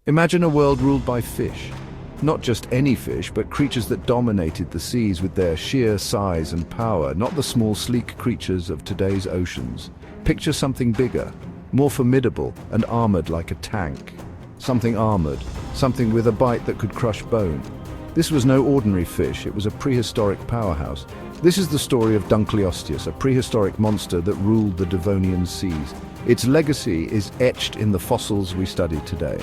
Imagine a world ruled by fish. Not just any fish, but creatures that dominated the seas with their sheer size and power, not the small, sleek creatures of today's oceans. Picture something bigger, more formidable, and armored like a tank. Something armored, something with a bite that could crush bone. This was no ordinary fish, it was a prehistoric powerhouse. This is the story of Dunkleosteus, a prehistoric monster that ruled the Devonian seas. Its legacy is etched in the fossils we study today.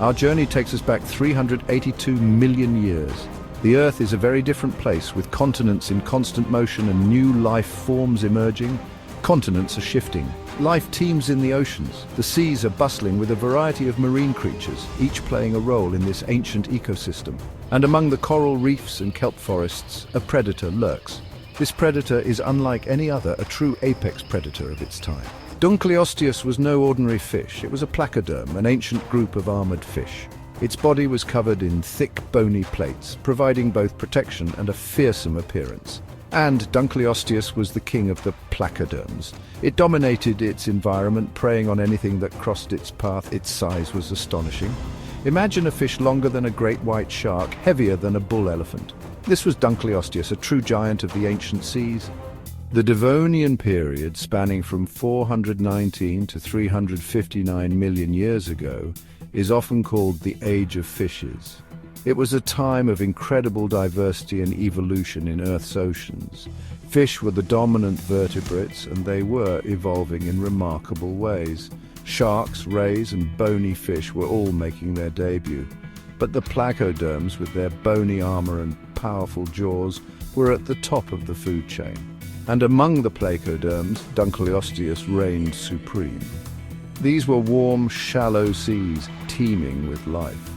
Our journey takes us back 382 million years. The Earth is a very different place, with continents in constant motion and new life forms emerging. Continents are shifting. Life teems in the oceans. The seas are bustling with a variety of marine creatures, each playing a role in this ancient ecosystem. And among the coral reefs and kelp forests, a predator lurks. This predator is unlike any other, a true apex predator of its time. Dunkleosteus was no ordinary fish. It was a placoderm, an ancient group of armored fish. Its body was covered in thick, bony plates, providing both protection and a fearsome appearance. And Dunkleosteus was the king of the placoderms. It dominated its environment, preying on anything that crossed its path. Its size was astonishing. Imagine a fish longer than a great white shark, heavier than a bull elephant. This was Dunkleosteus, a true giant of the ancient seas. The Devonian period, spanning from 419 to 359 million years ago, is often called the Age of Fishes. It was a time of incredible diversity and evolution in Earth's oceans. Fish were the dominant vertebrates, and they were evolving in remarkable ways. Sharks, rays, and bony fish were all making their debut. But the placoderms, with their bony armor and powerful jaws, were at the top of the food chain. And among the placoderms, Dunkleosteus reigned supreme. These were warm, shallow seas teeming with life.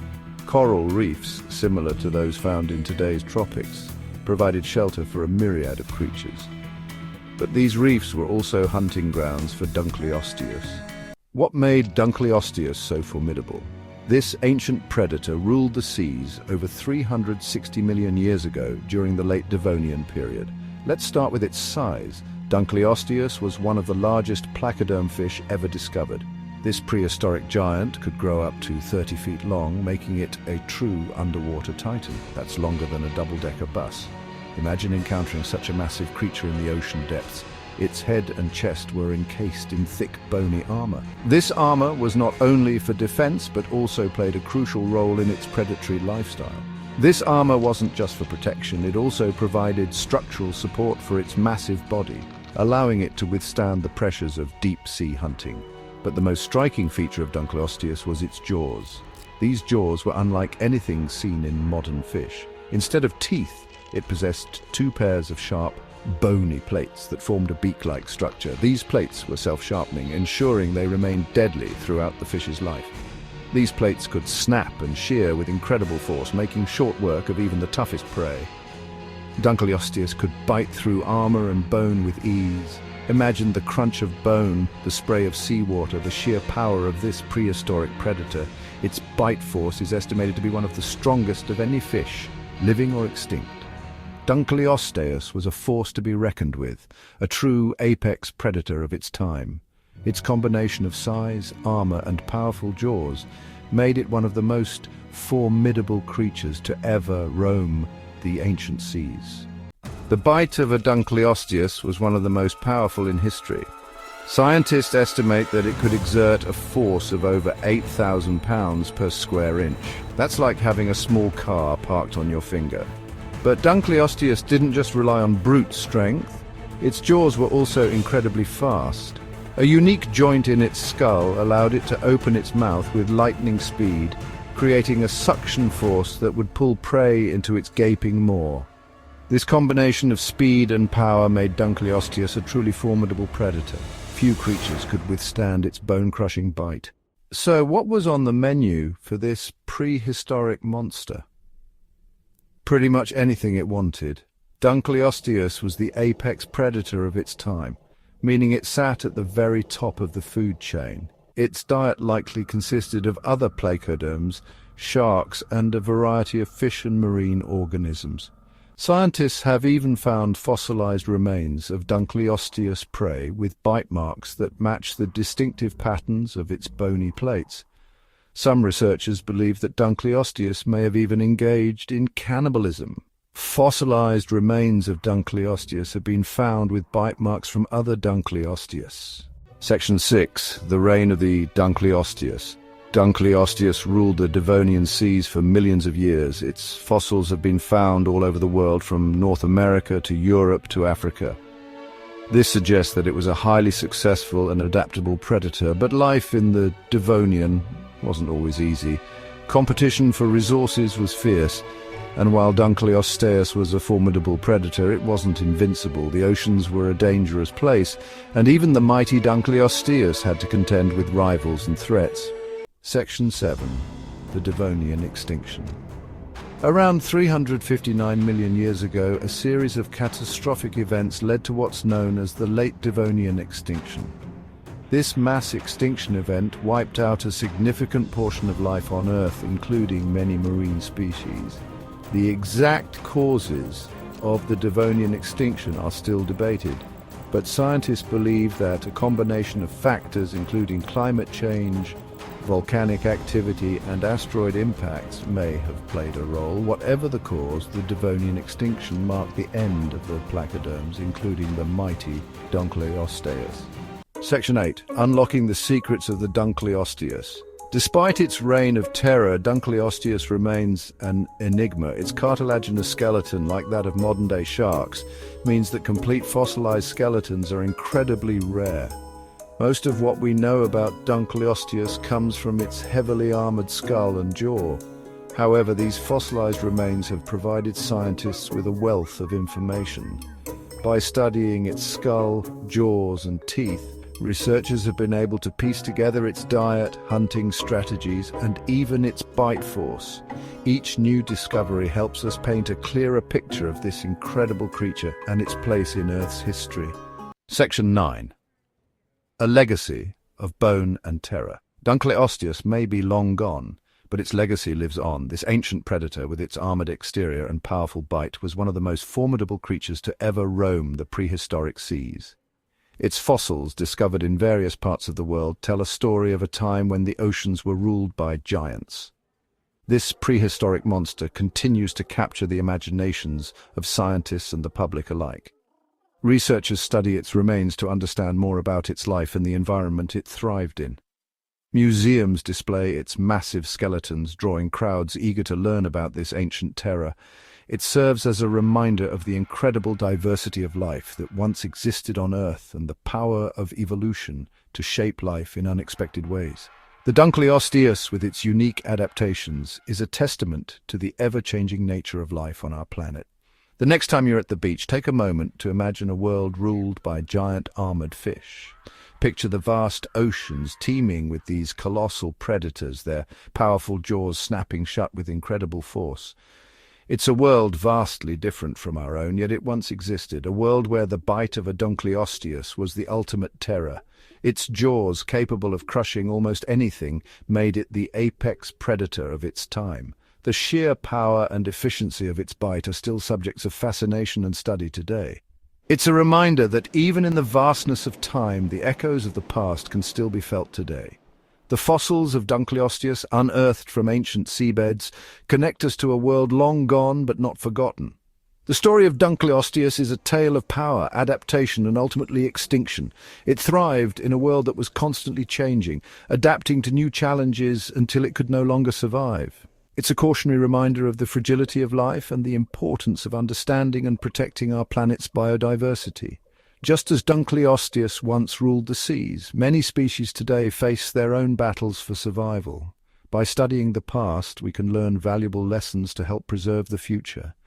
Coral reefs, similar to those found in today's tropics, provided shelter for a myriad of creatures. But these reefs were also hunting grounds for Dunkleosteus. What made Dunkleosteus so formidable? This ancient predator ruled the seas over 360 million years ago during the late Devonian period. Let's start with its size. Dunkleosteus was one of the largest placoderm fish ever discovered. This prehistoric giant could grow up to 30 feet long, making it a true underwater titan. That's longer than a double-decker bus. Imagine encountering such a massive creature in the ocean depths. Its head and chest were encased in thick, bony armor. This armor was not only for defense, but also played a crucial role in its predatory lifestyle. This armor wasn't just for protection, it also provided structural support for its massive body, allowing it to withstand the pressures of deep-sea hunting. But the most striking feature of Dunkleosteus was its jaws. These jaws were unlike anything seen in modern fish. Instead of teeth, it possessed two pairs of sharp, bony plates that formed a beak-like structure. These plates were self-sharpening, ensuring they remained deadly throughout the fish's life. These plates could snap and shear with incredible force, making short work of even the toughest prey. Dunkleosteus could bite through armor and bone with ease. Imagine the crunch of bone, the spray of seawater, the sheer power of this prehistoric predator. Its bite force is estimated to be one of the strongest of any fish, living or extinct. Dunkleosteus was a force to be reckoned with, a true apex predator of its time. Its combination of size, armor, and powerful jaws made it one of the most formidable creatures to ever roam the ancient seas. The bite of a Dunkleosteus was one of the most powerful in history. Scientists estimate that it could exert a force of over 8,000 pounds per square inch. That's like having a small car parked on your finger. But Dunkleosteus didn't just rely on brute strength. Its jaws were also incredibly fast. A unique joint in its skull allowed it to open its mouth with lightning speed, creating a suction force that would pull prey into its gaping maw. This combination of speed and power made Dunkleosteus a truly formidable predator. Few creatures could withstand its bone-crushing bite. So what was on the menu for this prehistoric monster? Pretty much anything it wanted. Dunkleosteus was the apex predator of its time, meaning it sat at the very top of the food chain. Its diet likely consisted of other placoderms, sharks, and a variety of fish and marine organisms. Scientists have even found fossilized remains of Dunkleosteus prey with bite marks that match the distinctive patterns of its bony plates. Some researchers believe that Dunkleosteus may have even engaged in cannibalism. Fossilized remains of Dunkleosteus have been found with bite marks from other Dunkleosteus. Section 6. The reign of the Dunkleosteus. Dunkleosteus ruled the Devonian seas for millions of years. Its fossils have been found all over the world, from North America to Europe to Africa. This suggests that it was a highly successful and adaptable predator, but life in the Devonian wasn't always easy. Competition for resources was fierce, and while Dunkleosteus was a formidable predator, it wasn't invincible. The oceans were a dangerous place, and even the mighty Dunkleosteus had to contend with rivals and threats. Section 7. The Devonian Extinction. Around 359 million years ago, a series of catastrophic events led to what's known as the Late Devonian Extinction. This mass extinction event wiped out a significant portion of life on Earth, including many marine species. The exact causes of the Devonian extinction are still debated, but scientists believe that a combination of factors, including climate change, volcanic activity, and asteroid impacts, may have played a role. Whatever the cause, the Devonian extinction marked the end of the placoderms, including the mighty Dunkleosteus. Section 8. Unlocking the secrets of the Dunkleosteus. Despite its reign of terror, Dunkleosteus remains an enigma. Its cartilaginous skeleton, like that of modern-day sharks, means that complete fossilized skeletons are incredibly rare. Most of what we know about Dunkleosteus comes from its heavily armored skull and jaw. However, these fossilized remains have provided scientists with a wealth of information. By studying its skull, jaws, and teeth, researchers have been able to piece together its diet, hunting strategies, and even its bite force. Each new discovery helps us paint a clearer picture of this incredible creature and its place in Earth's history. Section 9. A legacy of bone and terror. Dunkleosteus may be long gone, but its legacy lives on. This ancient predator, with its armored exterior and powerful bite, was one of the most formidable creatures to ever roam the prehistoric seas. Its fossils, discovered in various parts of the world, tell a story of a time when the oceans were ruled by giants. This prehistoric monster continues to capture the imaginations of scientists and the public alike. Researchers study its remains to understand more about its life and the environment it thrived in. Museums display its massive skeletons, drawing crowds eager to learn about this ancient terror. It serves as a reminder of the incredible diversity of life that once existed on Earth and the power of evolution to shape life in unexpected ways. The Dunkleosteus, with its unique adaptations, is a testament to the ever-changing nature of life on our planet. The next time you're at the beach, take a moment to imagine a world ruled by giant armored fish. Picture the vast oceans teeming with these colossal predators, their powerful jaws snapping shut with incredible force. It's a world vastly different from our own, yet it once existed, a world where the bite of a Dunkleosteus was the ultimate terror. Its jaws, capable of crushing almost anything, made it the apex predator of its time. The sheer power and efficiency of its bite are still subjects of fascination and study today. It's a reminder that even in the vastness of time, the echoes of the past can still be felt today. The fossils of Dunkleosteus, unearthed from ancient seabeds, connect us to a world long gone but not forgotten. The story of Dunkleosteus is a tale of power, adaptation, and ultimately extinction. It thrived in a world that was constantly changing, adapting to new challenges until it could no longer survive. It's a cautionary reminder of the fragility of life and the importance of understanding and protecting our planet's biodiversity. Just as Dunkleosteus once ruled the seas, many species today face their own battles for survival. By studying the past, we can learn valuable lessons to help preserve the future.